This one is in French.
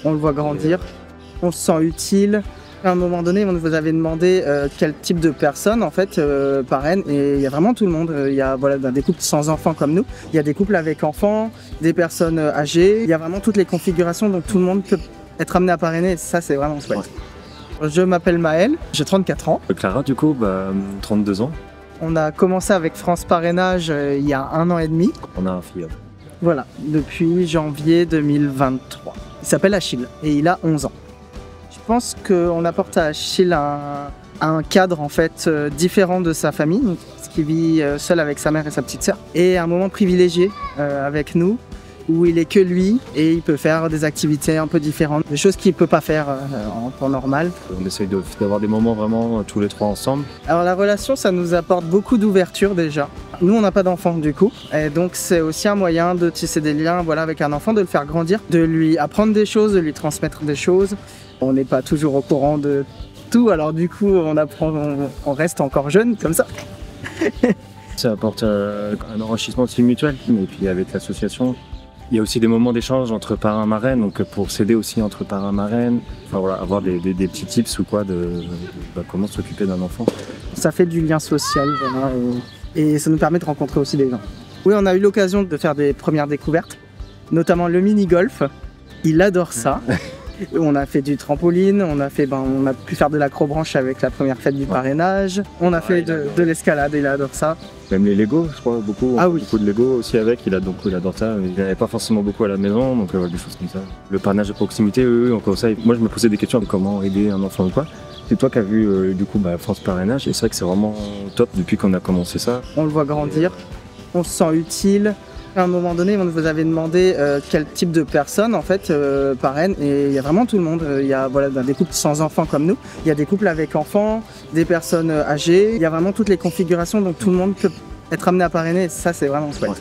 on le voit grandir, on se sent utile. À un moment donné, on vous avait demandé quel type de personnes en fait parrainent, et il y a vraiment tout le monde. Il y a voilà, des couples sans enfants comme nous, il y a des couples avec enfants, des personnes âgées, il y a vraiment toutes les configurations, donc tout le monde peut être amené à parrainer, ça c'est vraiment chouette. Ouais. Je m'appelle Maël, j'ai 34 ans. Clara du coup, 32 ans. On a commencé avec France Parrainage il y a 1 an et demi. On a un filleul. Voilà, depuis janvier 2023. Il s'appelle Achille et il a 11 ans. Je pense qu'on apporte à Achille un cadre en fait différent de sa famille, donc, parce qu'il vit seul avec sa mère et sa petite sœur, et un moment privilégié avec nous, où il est que lui et il peut faire des activités un peu différentes, des choses qu'il ne peut pas faire en temps normal. On essaye d'avoir des moments vraiment tous les trois ensemble. Alors la relation, ça nous apporte beaucoup d'ouverture déjà. Nous, on n'a pas d'enfant du coup, et donc c'est aussi un moyen de tisser des liens voilà, avec un enfant, de le faire grandir, de lui apprendre des choses, de lui transmettre des choses. On n'est pas toujours au courant de tout, alors du coup on reste encore jeune comme ça. Ça apporte un enrichissement aussi mutuel, et puis avec l'association, il y a aussi des moments d'échange entre parrains et marraines, donc pour s'aider aussi entre parrains et marraines, enfin, voilà, avoir des petits tips ou quoi de comment s'occuper d'un enfant. Ça fait du lien social voilà, et ça nous permet de rencontrer aussi des gens. Oui, on a eu l'occasion de faire des premières découvertes, notamment le mini-golf, il adore ça. On a fait du trampoline, on a pu faire de l'acrobranche avec la première fête du parrainage, on a fait de l'escalade, il adore ça. Même les Lego, je crois, beaucoup de Lego aussi avec, il adore ça. Il n'avait pas forcément beaucoup à la maison, donc des choses comme ça. Le parrainage de proximité, eux, encore ça. Moi, je me posais des questions de comment aider un enfant ou quoi. C'est toi qui as vu du coup France Parrainage, et c'est vrai que c'est vraiment top depuis qu'on a commencé ça. On le voit grandir, on se sent utile. À un moment donné, on vous avait demandé quel type de personnes en fait parrainent, et il y a vraiment tout le monde. Il y a voilà, des couples sans enfants comme nous, il y a des couples avec enfants, des personnes âgées, il y a vraiment toutes les configurations, donc tout le monde peut être amené à parrainer, ça c'est vraiment chouette. Ouais.